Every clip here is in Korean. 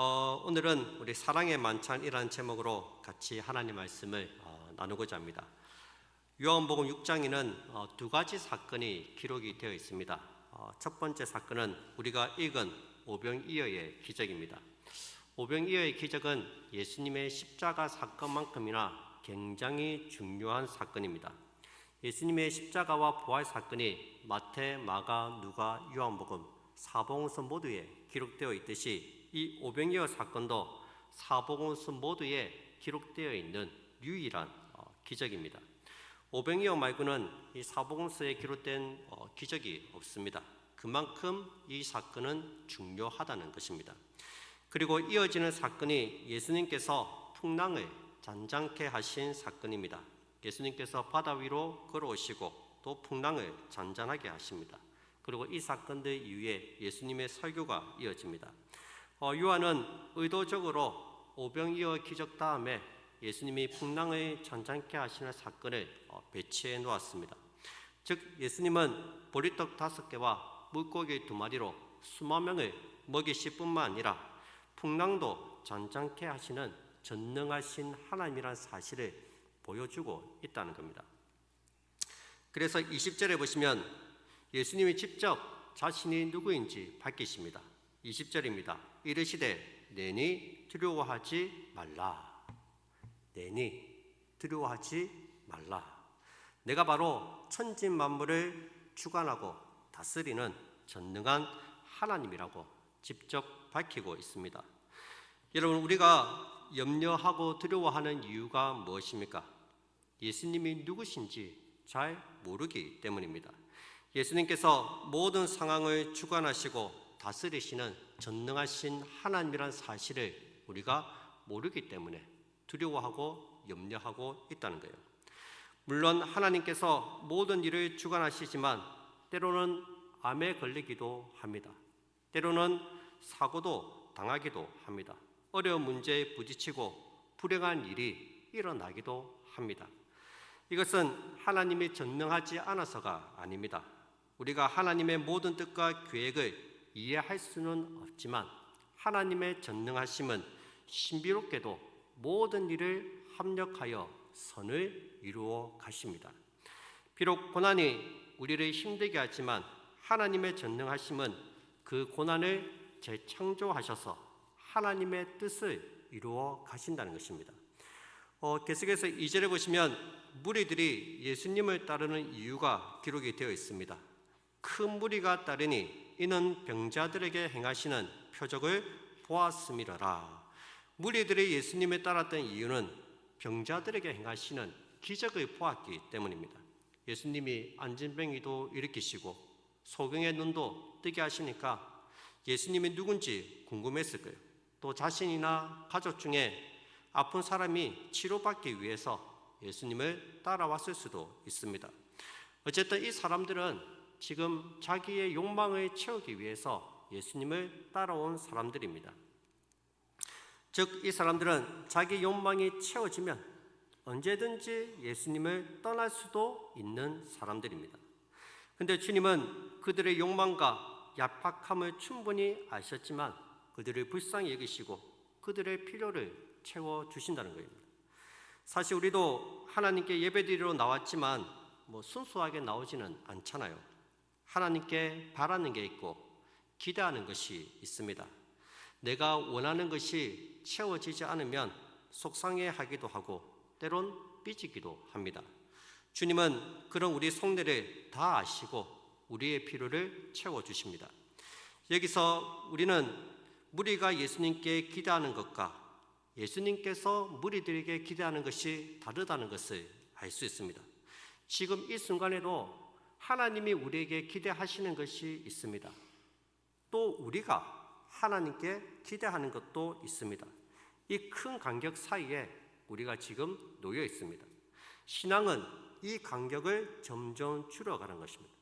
오늘은 우리 사랑의 만찬이라는 제목으로 같이 하나님 말씀을 나누고자 합니다. 요한복음 6장에는 두 가지 사건이 기록이 되어 있습니다. 첫 번째 사건은 우리가 읽은 오병이어의 기적입니다. 오병이어의 기적은 예수님의 십자가 사건만큼이나 굉장히 중요한 사건입니다. 예수님의 십자가와 부활 사건이 마태, 마가, 누가, 요한복음, 사복음서 모두에 기록되어 있듯이 이 오병이어 사건도 사복음서 모두에 기록되어 있는 유일한 기적입니다. 오병이어 말고는 이 사복음서에 기록된 기적이 없습니다. 그만큼 이 사건은 중요하다는 것입니다. 그리고 이어지는 사건이 예수님께서 풍랑을 잔잔케 하신 사건입니다. 예수님께서 바다 위로 걸어오시고 또 풍랑을 잔잔하게 하십니다. 그리고 이 사건들 이후에 예수님의 설교가 이어집니다. 요한은 의도적으로 오병이어 기적 다음에 예수님이 풍랑을 잔잔케 하시는 사건을 배치해 놓았습니다. 즉 예수님은 보리떡 5개와 물고기 2마리로 수만 명을 먹이실 뿐만 아니라 풍랑도 잔잔케 하시는 전능하신 하나님이라는 사실을 보여주고 있다는 겁니다. 그래서 20절에 보시면 예수님이 직접 자신이 누구인지 밝히십니다. 20절입니다. 이르시되 내니 두려워하지 말라. 내니 두려워하지 말라. 내가 바로 천지 만물을 주관하고 다스리는 전능한 하나님이라고 직접 밝히고 있습니다. 여러분, 우리가 염려하고 두려워하는 이유가 무엇입니까? 예수님이 누구신지 잘 모르기 때문입니다. 예수님께서 모든 상황을 주관하시고 다스리시는 전능하신 하나님이라는 사실을 우리가 모르기 때문에 두려워하고 염려하고 있다는 거예요. 물론 하나님께서 모든 일을 주관하시지만 때로는 암에 걸리기도 합니다. 때로는 사고도 당하기도 합니다. 어려운 문제에 부딪히고 불행한 일이 일어나기도 합니다. 이것은 하나님이 전능하지 않아서가 아닙니다. 우리가 하나님의 모든 뜻과 계획을 이해할 수는 없지만 하나님의 전능하심은 신비롭게도 모든 일을 합력하여 선을 이루어 가십니다. 비록 고난이 우리를 힘들게 하지만 하나님의 전능하심은 그 고난을 재창조하셔서 하나님의 뜻을 이루어 가신다는 것입니다. 계속해서 2절에 보시면 무리들이 예수님을 따르는 이유가 기록이 되어 있습니다. 큰 무리가 따르니 이는 병자들에게 행하시는 표적을 보았음이로라. 무리들이 예수님을 따랐던 이유는 병자들에게 행하시는 기적을 보았기 때문입니다. 예수님이 안진뱅이도 일으키시고 소경의 눈도 뜨게 하시니까 예수님이 누군지 궁금했을 거예요. 또 자신이나 가족 중에 아픈 사람이 치료받기 위해서 예수님을 따라왔을 수도 있습니다. 어쨌든 이 사람들은 지금 자기의 욕망을 채우기 위해서 예수님을 따라온 사람들입니다. 즉 이 사람들은 자기 욕망이 채워지면 언제든지 예수님을 떠날 수도 있는 사람들입니다. 그런데 주님은 그들의 욕망과 얄팍함을 충분히 아셨지만 그들을 불쌍히 여기시고 그들의 필요를 채워주신다는 겁니다. 사실 우리도 하나님께 예배드리러 나왔지만 순수하게 나오지는 않잖아요. 하나님께 바라는 게 있고 기대하는 것이 있습니다. 내가 원하는 것이 채워지지 않으면 속상해하기도 하고 때론 삐지기도 합니다. 주님은 그런 우리 속내를 다 아시고 우리의 필요를 채워주십니다. 여기서 우리는 무리가 예수님께 기대하는 것과 예수님께서 무리들에게 기대하는 것이 다르다는 것을 알 수 있습니다. 지금 이 순간에도 하나님이 우리에게 기대하시는 것이 있습니다. 또 우리가 하나님께 기대하는 것도 있습니다. 이 큰 간격 사이에 우리가 지금 놓여 있습니다. 신앙은 이 간격을 점점 줄여가는 것입니다.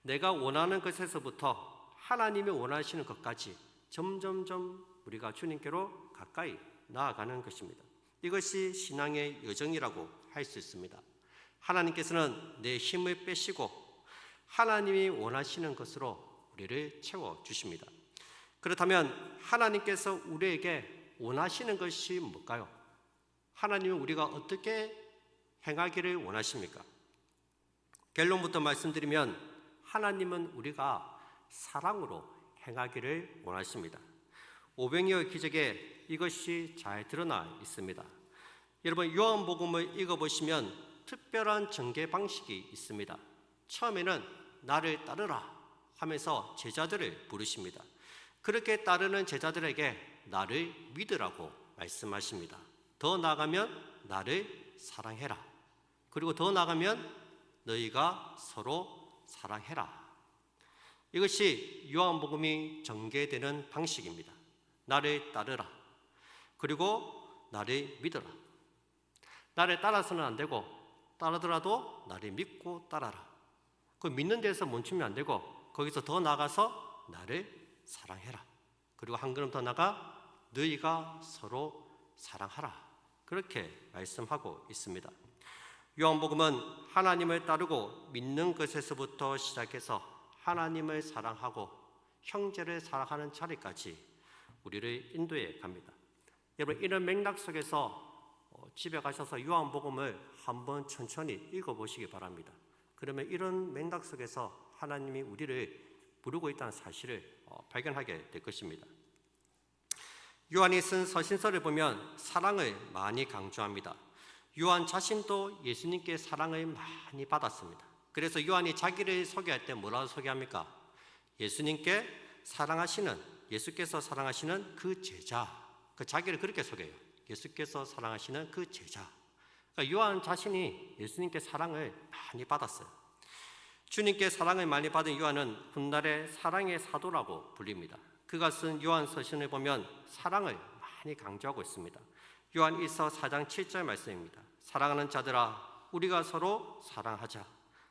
내가 원하는 것에서부터 하나님이 원하시는 것까지 점점점 우리가 주님께로 가까이 나아가는 것입니다. 이것이 신앙의 여정이라고 할 수 있습니다. 하나님께서는 내 힘을 빼시고 하나님이 원하시는 것으로 우리를 채워주십니다. 그렇다면 하나님께서 우리에게 원하시는 것이 뭘까요? 하나님은 우리가 어떻게 행하기를 원하십니까? 결론부터 말씀드리면 하나님은 우리가 사랑으로 행하기를 원하십니다. 오병이어 기적에 이것이 잘 드러나 있습니다. 여러분, 요한복음을 읽어보시면 특별한 전개 방식이 있습니다. 처음에는 나를 따르라 하면서 제자들을 부르십니다. 그렇게 따르는 제자들에게 나를 믿으라고 말씀하십니다. 더 나아가면 나를 사랑해라. 그리고 더 나아가면 너희가 서로 사랑해라. 이것이 요한복음이 전개되는 방식입니다. 나를 따르라. 그리고 나를 믿어라. 나를 따라서는 안 되고 따르더라도 나를 믿고 따라라. 그 믿는 데서 멈추면 안 되고 거기서 더 나아가서 나를 사랑해라. 그리고 한 걸음 더 나가 너희가 서로 사랑하라. 그렇게 말씀하고 있습니다. 요한복음은 하나님을 따르고 믿는 것에서부터 시작해서 하나님을 사랑하고 형제를 사랑하는 자리까지 우리를 인도해 갑니다. 여러분, 이런 맥락 속에서 집에 가셔서 요한복음을 한번 천천히 읽어보시기 바랍니다. 그러면 이런 맥락 속에서 하나님이 우리를 부르고 있다는 사실을 발견하게 될 것입니다. 요한이 쓴 서신서를 보면 사랑을 많이 강조합니다. 요한 자신도 예수님께 사랑을 많이 받았습니다. 그래서 요한이 자기를 소개할 때 뭐라고 소개합니까? 예수님께 사랑하시는, 예수께서 사랑하시는 그 제자, 그 자기를 그렇게 소개해요. 예수께서 사랑하시는 그 제자. 그러니까 요한 자신이 예수님께 사랑을 많이 받았어요. 주님께 사랑을 많이 받은 요한은 훗날에 사랑의 사도라고 불립니다. 그가 쓴 요한 서신을 보면 사랑을 많이 강조하고 있습니다. 요한 1서 4장 7절 말씀입니다. 사랑하는 자들아, 우리가 서로 사랑하자.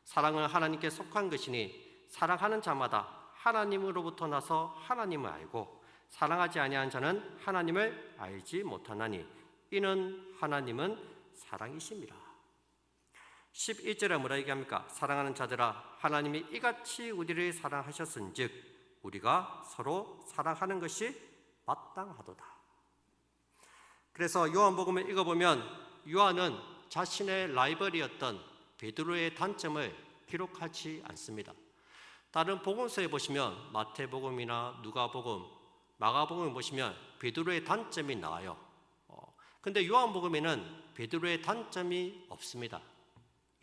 사랑은 하나님께 속한 것이니 사랑하는 자마다 하나님으로부터 나서 하나님을 알고 사랑하지 아니한 자는 하나님을 알지 못하나니 이는 하나님은 사랑이심이라. 11절에 뭐라 얘기합니까? 사랑하는 자들아, 하나님이 이같이 우리를 사랑하셨은즉 우리가 서로 사랑하는 것이 마땅하도다. 그래서 요한복음을 읽어보면 요한은 자신의 라이벌이었던 베드로의 단점을 기록하지 않습니다. 다른 복음서에 보시면 마태복음이나 누가복음, 마가복음을 보시면 베드로의 단점이 나와요. 근데 요한복음에는 베드로의 단점이 없습니다.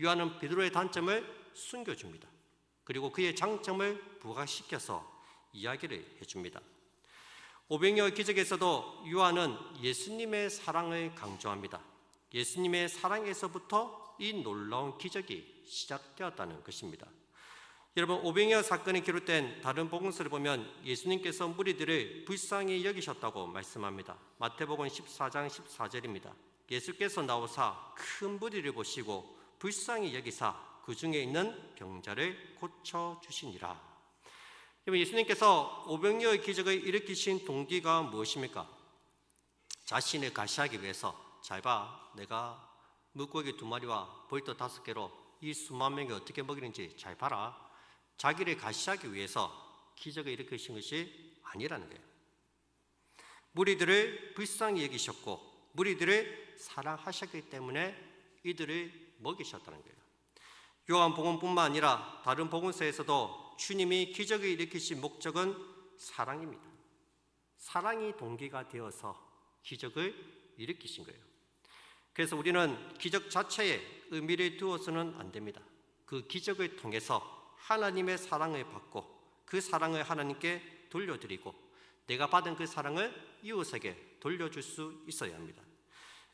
요한은 베드로의 단점을 숨겨줍니다. 그리고 그의 장점을 부각시켜서 이야기를 해줍니다. 오병이어 기적에서도 요한은 예수님의 사랑을 강조합니다. 예수님의 사랑에서부터 이 놀라운 기적이 시작되었다는 것입니다. 여러분, 오병이어 사건이 기록된 다른 복음서를 보면 예수님께서 무리들을 불쌍히 여기셨다고 말씀합니다. 마태복음 14장 14절입니다. 예수께서 나오사 큰 무리를 보시고 불쌍히 여기사 그 중에 있는 병자를 고쳐주시니라. 여러분, 예수님께서 오병이어의 기적을 일으키신 동기가 무엇입니까? 자신을 가시하기 위해서, 잘 봐, 내가 물고기 2마리와 벌떡 5개로 이 수만 명이 어떻게 먹이는지 잘 봐라. 자기를 가시하기 위해서 기적을 일으키신 것이 아니라는 거예요. 무리들을 불쌍히 여기셨고 무리들을 사랑하셨기 때문에 이들을 먹이셨다는 거예요. 요한복음뿐만 아니라 다른 복음서에서도 주님이 기적을 일으키신 목적은 사랑입니다. 사랑이 동기가 되어서 기적을 일으키신 거예요. 그래서 우리는 기적 자체에 의미를 두어서는 안 됩니다. 그 기적을 통해서 하나님의 사랑을 받고 그 사랑을 하나님께 돌려드리고 내가 받은 그 사랑을 이웃에게 돌려줄 수 있어야 합니다.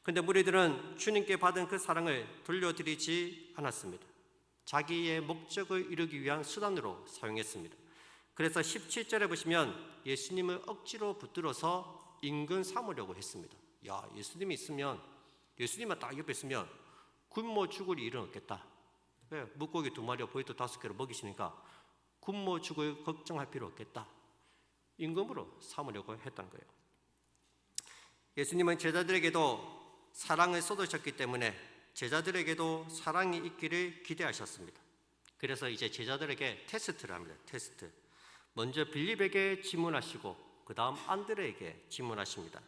그런데 무리들은 주님께 받은 그 사랑을 돌려드리지 않았습니다. 자기의 목적을 이루기 위한 수단으로 사용했습니다. 그래서 17절에 보시면 예수님을 억지로 붙들어서 임금 삼으려고 했습니다. 야, 예수님이 있으면, 예수님만 딱 옆에 있으면 굶어 죽을 일은 없겠다. 왜? 물고기 2마리와 보이도 5개로 먹이시니까 굶어 죽을 걱정할 필요 없겠다. 임금으로 삼으려고 했던 거예요. 예수님은 제자들에게도 사랑을 쏟으셨기 때문에 제자들에게도 사랑이 있기를 기대하셨습니다. 그래서 이제 제자들에게 테스트를 합니다. 테스트. 먼저 빌립에게 질문하시고 그 다음 안드레에게 질문하십니다.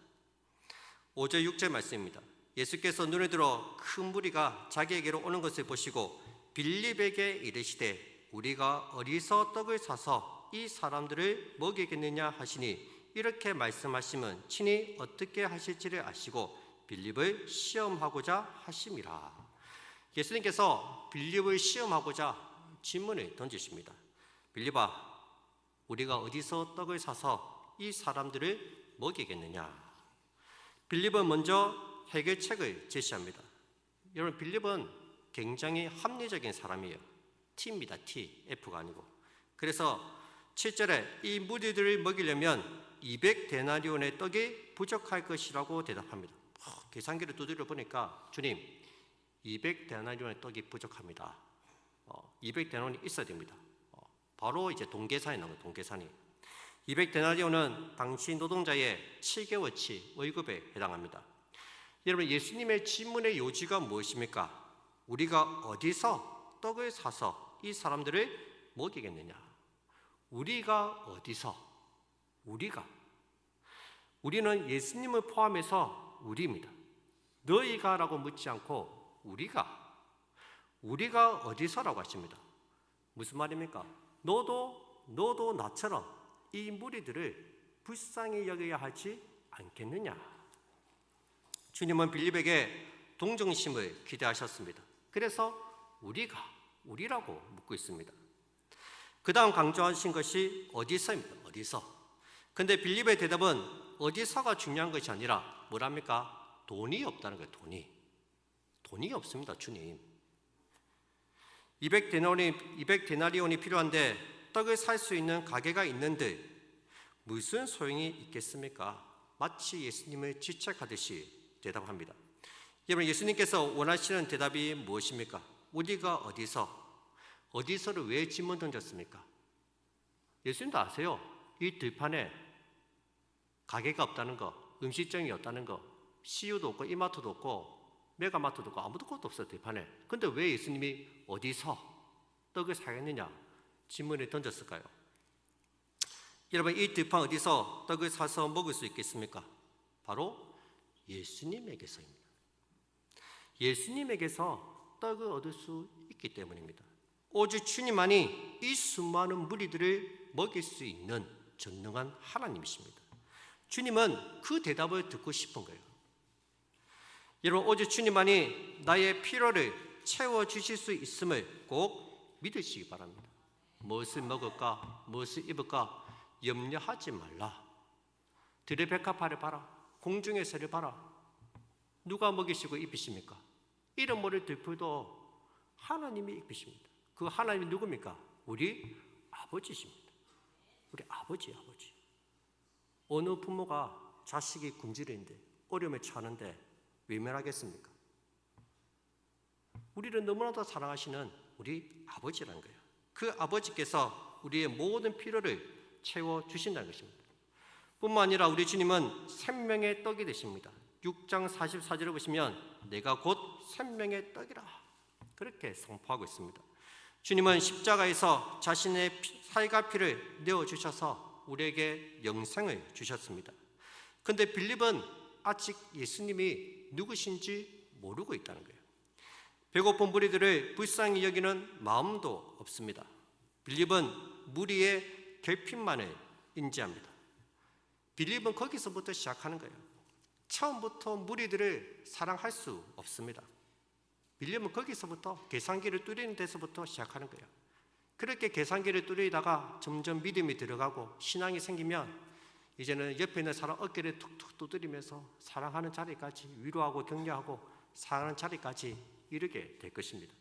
5절 6절 말씀입니다. 예수께서 눈에 들어 큰 무리가 자기에게로 오는 것을 보시고 빌립에게 이르시되 우리가 어디서 떡을 사서 이 사람들을 먹이겠느냐 하시니 이렇게 말씀하시면 친히 어떻게 하실지를 아시고 빌립을 시험하고자 하심이라. 예수님께서 빌립을 시험하고자 질문을 던지십니다. 빌립아, 우리가 어디서 떡을 사서 이 사람들을 먹이겠느냐? 빌립은 먼저 해결책을 제시합니다. 여러분, 빌립은 굉장히 합리적인 사람이에요. T입니다. T, F가 아니고. 그래서 7절에 이 무리들을 먹이려면 200데나리온의 떡이 부족할 것이라고 대답합니다. 계산기를 두드려 보니까 주님, 200데나리온의 떡이 부족합니다. 200데나리온이 있어야 됩니다. 바로 이제 동계산이 나오는 동계산이. 200데나리온은 당시 노동자의 7개월치 월급에 해당합니다. 여러분, 예수님의 질문의 요지가 무엇입니까? 우리가 어디서 떡을 사서 이 사람들을 먹이겠느냐? 우리가 어디서? 우리는 예수님을 포함해서 우리입니다. 너희가라고 묻지 않고 우리가 어디서라고 하십니다. 무슨 말입니까? 너도 나처럼 이 무리들을 불쌍히 여겨야 하지 않겠느냐? 주님은 빌립에게 동정심을 기대하셨습니다. 그래서 우리라고 묻고 있습니다. 그 다음 강조하신 것이 어디서입니다. 어디서. 근데 빌립의 대답은 어디서가 중요한 것이 아니라 뭐랍니까? 돈이 없다는 거예요. 돈이 없습니다. 주님. 200데나리온이 필요한데 떡을 살 수 있는 가게가 있는데 무슨 소용이 있겠습니까? 마치 예수님을 지적하듯이 대답합니다. 여러분, 예수님께서 원하시는 대답이 무엇입니까? 우리가 어디서를 왜 질문 던졌습니까? 예수님도 아세요. 이 들판에 가게가 없다는 거, 음식점이 없다는 거, CU도 없고 이마트도 없고 메가마트도 없고 아무도 것도 없어요. 들판에. 근데 왜 예수님이 어디서 떡을 사겠느냐 질문을 던졌을까요? 여러분, 이 들판 어디서 떡을 사서 먹을 수 있겠습니까? 바로 예수님에게서입니다. 예수님에게서 떡을 얻을 수 있기 때문입니다. 오직 주님만이 이 수많은 무리들을 먹일 수 있는 전능한 하나님이십니다. 주님은 그 대답을 듣고 싶은 거예요. 여러분, 오직 주님만이 나의 필요를 채워주실 수 있음을 꼭 믿으시기 바랍니다. 무엇을 먹을까, 무엇을 입을까 염려하지 말라. 들의 백합화를 봐라. 공중의 새를 봐라. 누가 먹이시고 입히십니까? 이름 모를 들풀도 하나님이 입히십니다. 그 하나님이 누굽니까? 우리 아버지십니다. 우리 아버지. 어느 부모가 자식이 굶주리는데 어려움에 처하는데 외면하겠습니까? 우리를 너무나도 사랑하시는 우리 아버지라는 거예요. 그 아버지께서 우리의 모든 필요를 채워주신다는 것입니다. 뿐만 아니라 우리 주님은 생명의 떡이 되십니다. 6장 44절을 보시면 내가 곧 생명의 떡이라 그렇게 선포하고 있습니다. 주님은 십자가에서 자신의 살과 피를 내어주셔서 우리에게 영생을 주셨습니다. 그런데 빌립은 아직 예수님이 누구신지 모르고 있다는 거예요. 배고픈 무리들을 불쌍히 여기는 마음도 없습니다. 빌립은 무리의 결핍만을 인지합니다. 빌립은 거기서부터 시작하는 거예요. 처음부터 무리들을 사랑할 수 없습니다. 빌립은 거기서부터 계산기를 뚫리는 데서부터 시작하는 거예요. 그렇게 계산기를 뚫리다가 점점 믿음이 들어가고 신앙이 생기면 이제는 옆에 있는 사람 어깨를 툭툭 두드리면서 사랑하는 자리까지 위로하고 격려하고 사랑하는 자리까지 이르게 될 것입니다.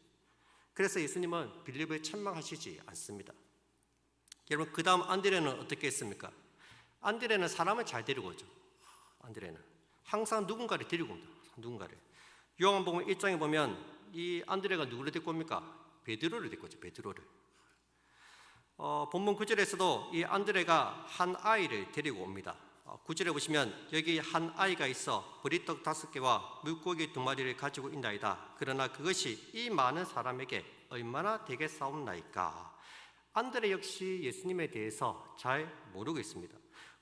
그래서 예수님은 빌립을 책망하시지 않습니다. 여러분, 그 다음 안드레는 어떻게 했습니까? 안드레는 사람을 잘 데리고 오죠. 안드레는 항상 누군가를 데리고 옵니다. 누군가를. 요한복음 1장에 보면 이 안드레가 누구를 데리고 옵니까? 베드로를 데리고 오죠. 베드로를. 본문 9절에서도 이 안드레가 한 아이를 데리고 옵니다. 9절에 보시면 여기 한 아이가 있어 보리떡 5개와 물고기 2마리를 가지고 있나이다. 그러나 그것이 이 많은 사람에게 얼마나 되겠사옵나이까. 안드레 역시 예수님에 대해서 잘 모르고 있습니다.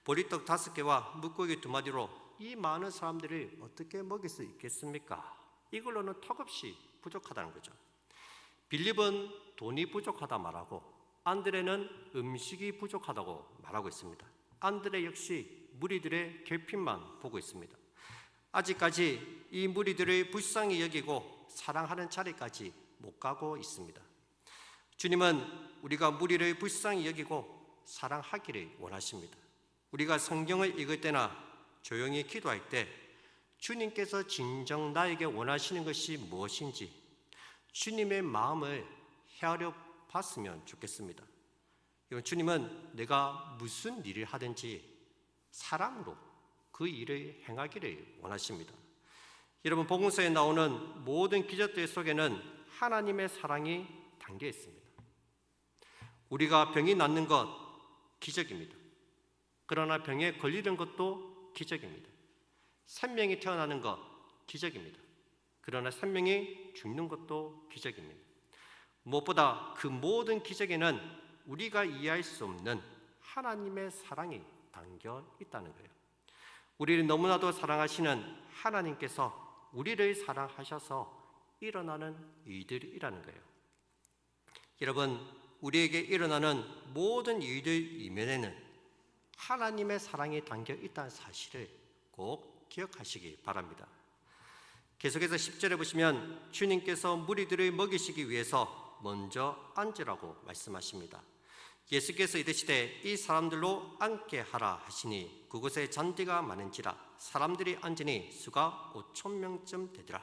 보리떡 5개와 물고기 2마리로 이 많은 사람들을 어떻게 먹일 수 있겠습니까? 이걸로는 턱없이 부족하다는 거죠. 빌립은 돈이 부족하다 말하고 안드레는 음식이 부족하다고 말하고 있습니다. 안드레 역시 무리들의 결핍만 보고 있습니다. 아직까지 이 무리들을 불쌍히 여기고 사랑하는 자리까지 못 가고 있습니다. 주님은 우리가 무리를 불쌍히 여기고 사랑하기를 원하십니다. 우리가 성경을 읽을 때나 조용히 기도할 때 주님께서 진정 나에게 원하시는 것이 무엇인지 주님의 마음을 헤아려 봤으면 좋겠습니다. 주님은 내가 무슨 일을 하든지 사랑으로 그 일을 행하기를 원하십니다. 여러분, 복음서에 나오는 모든 기적들 속에는 하나님의 사랑이 담겨 있습니다. 우리가 병이 낫는 것 기적입니다. 그러나 병에 걸리는 것도 기적입니다. 생명이 태어나는 것 기적입니다. 그러나 생명이 죽는 것도 기적입니다. 무엇보다 그 모든 기적에는 우리가 이해할 수 없는 하나님의 사랑이 담겨 있다는 거예요. 우리를 너무나도 사랑하시는 하나님께서 우리를 사랑하셔서 일어나는 일들이라는 거예요. 여러분, 우리에게 일어나는 모든 일들 이면에는 하나님의 사랑이 담겨 있다는 사실을 꼭 기억하시기 바랍니다. 계속해서 10절에 보시면 주님께서 무리들을 먹이시기 위해서 먼저 앉으라고 말씀하십니다. 예수께서 이르시되 이 사람들로 앉게 하라 하시니 그곳에 잔디가 많은지라 사람들이 앉으니 수가 5,000명쯤 되더라.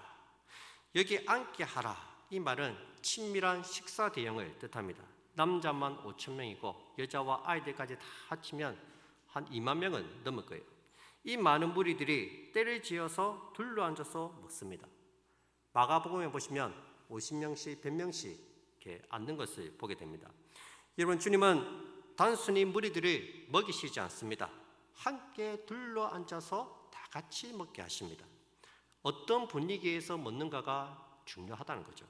여기 앉게 하라, 이 말은 친밀한 식사 대용을 뜻합니다. 남자만 5,000명이고 여자와 아이들까지 다 합치면 한 2만 명은 넘을 거예요. 이 많은 무리들이 때를 지어서 둘러앉아서 먹습니다. 마가복음에 보시면 50명씩 100명씩 이렇게 앉는 것을 보게 됩니다. 여러분, 주님은 단순히 무리들을 먹이시지 않습니다. 함께 둘러앉아서 다 같이 먹게 하십니다. 어떤 분위기에서 먹는가가 중요하다는 거죠.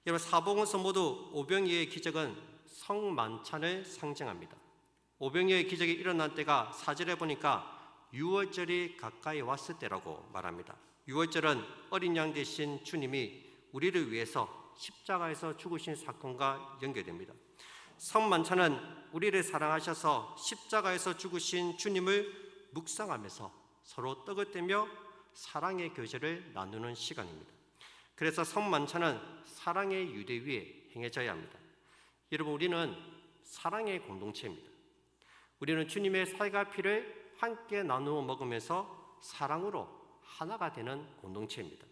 여러분, 사복음서 모두 오병이어의 기적은 성만찬을 상징합니다. 오병이어의 기적이 일어난 때가 4절에 보니까 6월절이 가까이 왔을 때라고 말합니다. 6월절은 어린 양 되신 주님이 우리를 위해서 십자가에서 죽으신 사건과 연결됩니다. 성만찬은 우리를 사랑하셔서 십자가에서 죽으신 주님을 묵상하면서 서로 떡을 떼며 사랑의 교제를 나누는 시간입니다. 그래서 성만찬은 사랑의 유대 위에 행해져야 합니다. 여러분, 우리는 사랑의 공동체입니다. 우리는 주님의 살과 피를 함께 나누어 먹으면서 사랑으로 하나가 되는 공동체입니다.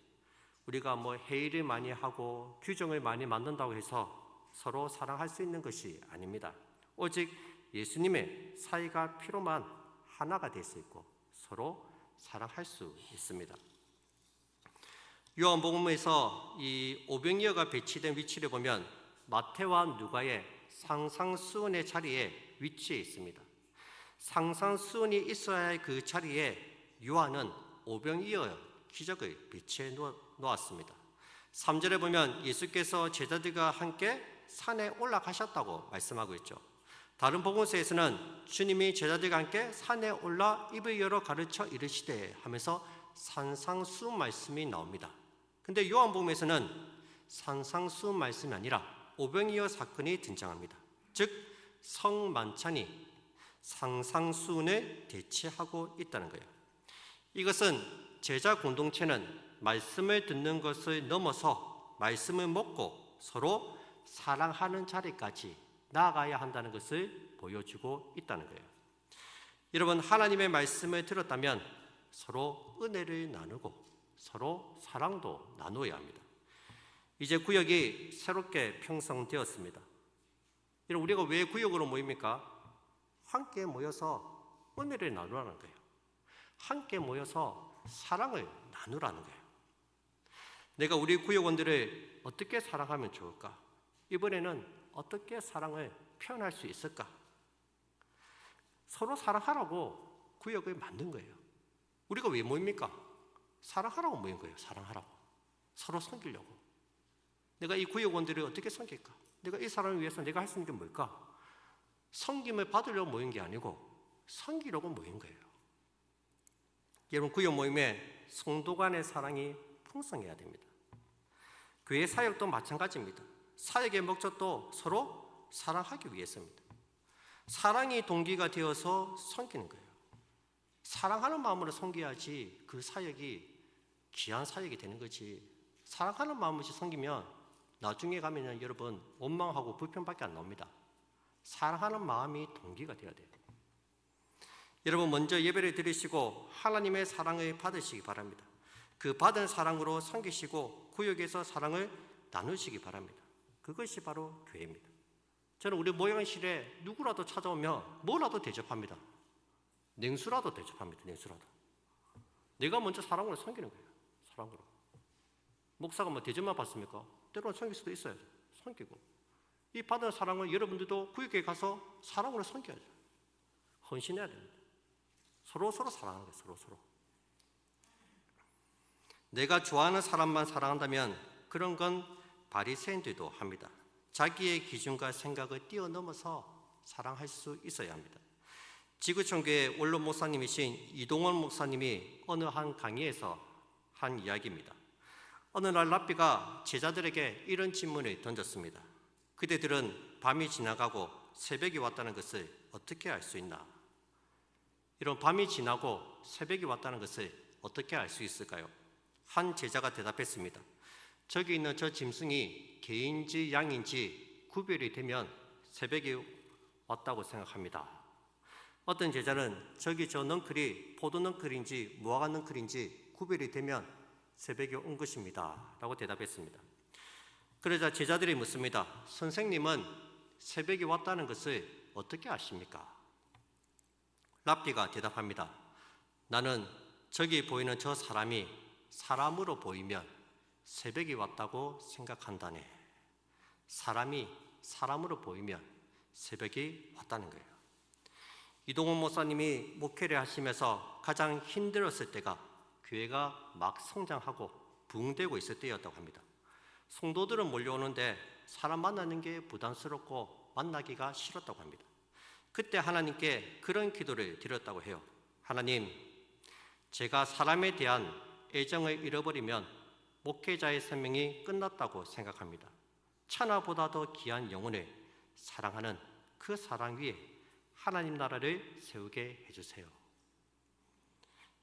우리가 회의를 많이 하고 규정을 많이 만든다고 해서 서로 사랑할 수 있는 것이 아닙니다. 오직 예수님의 살과 피로만 하나가 될 수 있고 서로 사랑할 수 있습니다. 요한복음에서 이 오병이어가 배치된 위치를 보면 마태와 누가의 상상수훈의 자리에 위치해 있습니다. 상상수훈이 있어야 할 그 자리에 요한은 오병이어 기적을 배치해 놓았습니다. 3절에 보면 예수께서 제자들과 함께 산에 올라가셨다고 말씀하고 있죠. 다른 복음서에서는 주님이 제자들과 함께 산에 올라 입을 열어 가르쳐 이르시되 하면서 산상수훈 말씀이 나옵니다. 근데 요한복음에서는 산상수훈 말씀이 아니라 오병이어 사건이 등장합니다. 즉 성만찬이 상상수훈을 대체하고 있다는 거예요. 이것은 제자 공동체는 말씀을 듣는 것을 넘어서 말씀을 먹고 서로 사랑하는 자리까지 나아가야 한다는 것을 보여주고 있다는 거예요. 여러분, 하나님의 말씀을 들었다면 서로 은혜를 나누고 서로 사랑도 나누어야 합니다. 이제 구역이 새롭게 형성되었습니다. 여러분, 우리가 왜 구역으로 모입니까? 함께 모여서 은혜를 나누라는 거예요. 함께 모여서 사랑을 나누라는 거예요. 내가 우리 구역원들을 어떻게 사랑하면 좋을까? 이번에는 어떻게 사랑을 표현할 수 있을까? 서로 사랑하라고 구역을 만든 거예요. 우리가 왜 모입니까? 사랑하라고 모인 거예요. 사랑하라고. 서로 섬기려고. 내가 이 구역원들을 어떻게 섬길까? 내가 이 사람을 위해서 내가 할 수 있는 게 뭘까? 섬김을 받으려고 모인 게 아니고 섬기려고 모인 거예요. 여러분, 구역 모임에 성도 간의 사랑이 풍성해야 됩니다. 교회 사역도 마찬가지입니다. 사역의 목적도 서로 사랑하기 위해서입니다. 사랑이 동기가 되어서 섬기는 거예요. 사랑하는 마음으로 섬겨야지 그 사역이 귀한 사역이 되는 거지. 사랑하는 마음으로 섬기면 나중에 가면 여러분 원망하고 불평밖에 안 나옵니다. 사랑하는 마음이 동기가 되어야 돼요. 여러분, 먼저 예배를 드리시고 하나님의 사랑을 받으시기 바랍니다. 그 받은 사랑으로 섬기시고 구역에서 사랑을 나누시기 바랍니다. 그것이 바로 교회입니다. 저는 우리 모양실에 누구라도 찾아오면 뭐라도 대접합니다. 냉수라도 대접합니다. 냉수라도. 내가 먼저 사랑으로 섬기는 거예요. 사랑으로. 목사가 뭐 대접만 받습니까? 때로는 섬길 수도 있어요. 섬기고. 이 받은 사랑을 여러분들도 구역에 가서 사랑으로 섬겨야죠. 헌신해야 됩니다. 서로 사랑하는 거예요. 서로. 내가 좋아하는 사람만 사랑한다면 그런 건 바리새인들도 합니다. 자기의 기준과 생각을 뛰어넘어서 사랑할 수 있어야 합니다. 지구촌교회 원로 목사님이신 이동원 목사님이 어느 한 강의에서 한 이야기입니다. 어느 날 랍비가 제자들에게 이런 질문을 던졌습니다. 그대들은 밤이 지나가고 새벽이 왔다는 것을 어떻게 알 수 있나? 이런 밤이 지나고 새벽이 왔다는 것을 어떻게 알 수 있을까요? 한 제자가 대답했습니다. 저기 있는 저 짐승이 개인지 양인지 구별이 되면 새벽이 왔다고 생각합니다. 어떤 제자는 저기 저 넝클이 포도 넝클인지 무화과 넝클인지 구별이 되면 새벽이 온 것입니다. 라고 대답했습니다. 그러자 제자들이 묻습니다. 선생님은 새벽이 왔다는 것을 어떻게 아십니까? 랍비가 대답합니다. 나는 저기 보이는 저 사람이 사람으로 보이면 새벽이 왔다고 생각한다네. 사람이 사람으로 보이면 새벽이 왔다는 거예요. 이동원 목사님이 목회를 하시면서 가장 힘들었을 때가 교회가 막 성장하고 부흥되고 있을 때였다고 합니다. 성도들은 몰려오는데 사람 만나는 게 부담스럽고 만나기가 싫었다고 합니다. 그때 하나님께 그런 기도를 드렸다고 해요. 하나님, 제가 사람에 대한 애정을 잃어버리면 목회자의 생명이 끝났다고 생각합니다. 천하보다 더 귀한 영혼을 사랑하는 그 사랑 위에 하나님 나라를 세우게 해주세요.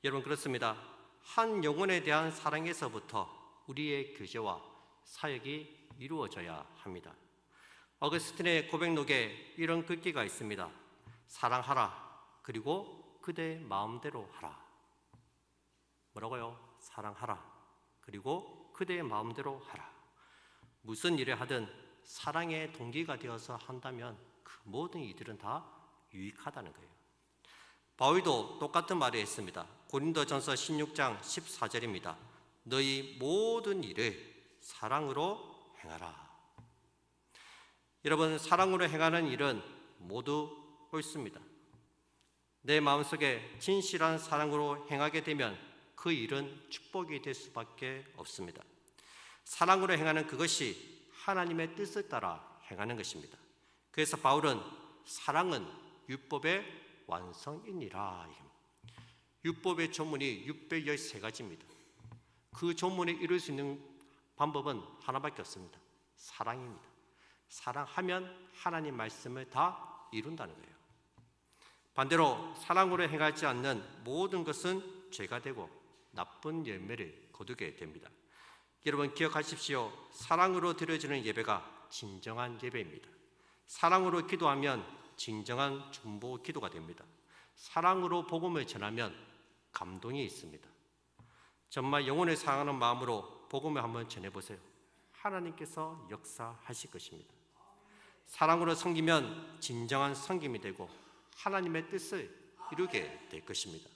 여러분, 그렇습니다. 한 영혼에 대한 사랑에서부터 우리의 교제와 사역이 이루어져야 합니다. 어거스틴의 고백록에 이런 글귀가 있습니다. 사랑하라, 그리고 그대 마음대로 하라. 뭐라고요? 사랑하라, 그리고 그대의 마음대로 하라. 무슨 일을 하든 사랑의 동기가 되어서 한다면 그 모든 이들은 다 유익하다는 거예요. 바울도 똑같은 말을 했습니다. 고린도전서 16장 14절입니다. 너희 모든 일을 사랑으로 행하라. 여러분, 사랑으로 행하는 일은 모두 옳습니다. 내 마음속에 진실한 사랑으로 행하게 되면 그 일은 축복이 될 수밖에 없습니다. 사랑으로 행하는 그것이 하나님의 뜻을 따라 행하는 것입니다. 그래서 바울은 사랑은 율법의 완성이니라. 율법의 조문이 613가지입니다. 그 조문을 이룰 수 있는 방법은 하나밖에 없습니다. 사랑입니다. 사랑하면 하나님 말씀을 다 이룬다는 거예요. 반대로 사랑으로 행하지 않는 모든 것은 죄가 되고 나쁜 열매를 거두게 됩니다. 여러분, 기억하십시오. 사랑으로 드려지는 예배가 진정한 예배입니다. 사랑으로 기도하면 진정한 중보 기도가 됩니다. 사랑으로 복음을 전하면 감동이 있습니다. 정말 영혼을 사랑하는 마음으로 복음을 한번 전해보세요. 하나님께서 역사하실 것입니다. 사랑으로 섬기면 진정한 섬김이 되고 하나님의 뜻을 이루게 될 것입니다.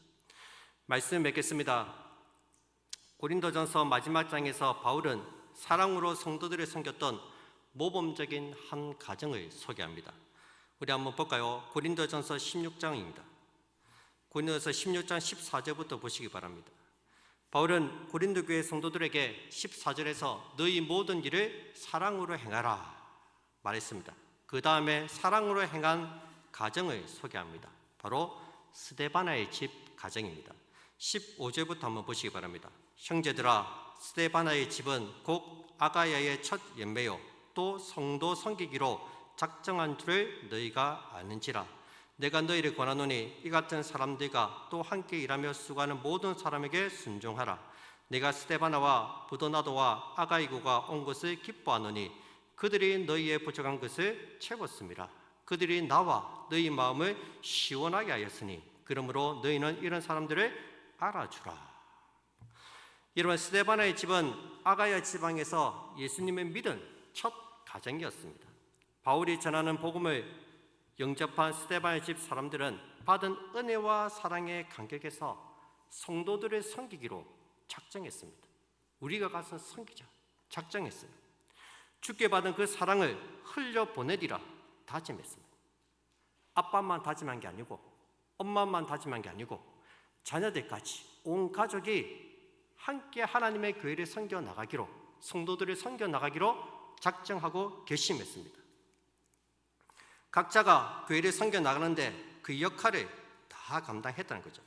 말씀 맺겠습니다. 고린도전서 마지막 장에서 바울은 사랑으로 성도들을 섬겼던 모범적인 한 가정을 소개합니다. 우리 한번 볼까요? 고린도전서 16장입니다. 고린도전서 16장 14절부터 보시기 바랍니다. 바울은 고린도 교회 성도들에게 14절에서 너희 모든 일을 사랑으로 행하라 말했습니다. 그 다음에 사랑으로 행한 가정을 소개합니다. 바로 스데바나의 집 가정입니다. 15절부터 한번 보시기 바랍니다. 형제들아, 스데바나의 집은 곧 아가야의 첫 연매요 또 성도 섬기기로 작정한 줄을 너희가 아는지라. 내가 너희를 권하노니 이 같은 사람들과 또 함께 일하며 수고하는 모든 사람에게 순종하라. 내가 스데바나와 부도나도와 아가이고가 온 것을 기뻐하노니 그들이 너희의 부족한 것을 채웠습니다. 그들이 나와 너희 마음을 시원하게 하였으니 그러므로 너희는 이런 사람들을 알아주라. 여러분, 스데바나의 집은 아가야 지방에서 예수님을 믿은 첫 가정이었습니다. 바울이 전하는 복음을 영접한 스데바나의 집 사람들은 받은 은혜와 사랑의 간격에서 성도들을 섬기기로 작정했습니다. 우리가 가서 섬기자 작정했어요. 주께 받은 그 사랑을 흘려보내리라 다짐했습니다. 아빠만 다짐한 게 아니고 엄마만 다짐한 게 아니고 자녀들까지 온 가족이 함께 하나님의 교회를 섬겨 나가기로, 성도들을 섬겨 나가기로 작정하고 결심했습니다. 각자가 교회를 섬겨 나가는데 그 역할을 다 감당했다는 거죠.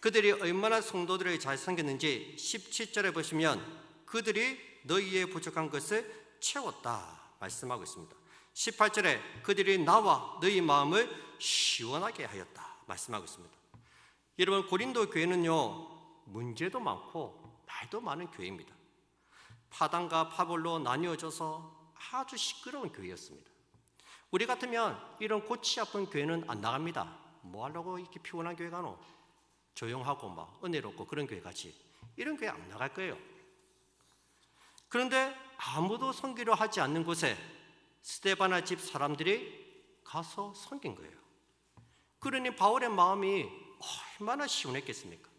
그들이 얼마나 성도들을 잘 섬겼는지 17절에 보시면 그들이 너희의 부족한 것을 채웠다 말씀하고 있습니다. 18절에 그들이 나와 너희 마음을 시원하게 하였다 말씀하고 있습니다. 여러분, 고린도 교회는요, 문제도 많고 말도 많은 교회입니다. 파당과 파벌로 나뉘어져서 아주 시끄러운 교회였습니다. 우리 같으면 이런 골치 아픈 교회는 안 나갑니다. 뭐 하려고 이렇게 피곤한 교회 가노? 조용하고 막 은혜롭고 그런 교회 가지. 이런 교회 안 나갈 거예요. 그런데 아무도 섬기려 하지 않는 곳에 스데바나 집 사람들이 가서 섬긴 거예요. 그러니 바울의 마음이 얼마나 시원했겠습니까?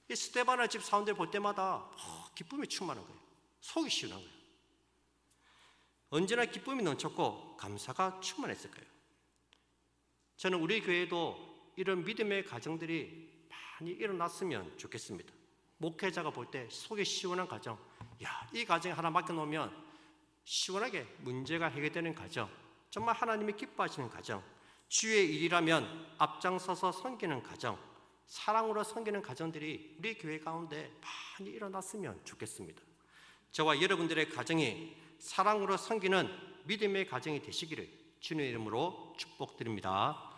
이 스데바나 집 사람들 볼 때마다 기쁨이 충만한 거예요. 속이 시원한 거예요. 언제나 기쁨이 넘쳤고 감사가 충만했을 거예요. 저는 우리 교회도 이런 믿음의 가정들이 많이 일어났으면 좋겠습니다. 목회자가 볼 때 속이 시원한 가정, 이 가정에 하나 맡겨놓으면 시원하게 문제가 해결되는 가정, 정말 하나님이 기뻐하시는 가정, 주의 일이라면 앞장서서 섬기는 가정, 사랑으로 섬기는 가정들이 우리 교회 가운데 많이 일어났으면 좋겠습니다. 저와 여러분들의 가정이 사랑으로 섬기는 믿음의 가정이 되시기를 주님의 이름으로 축복드립니다.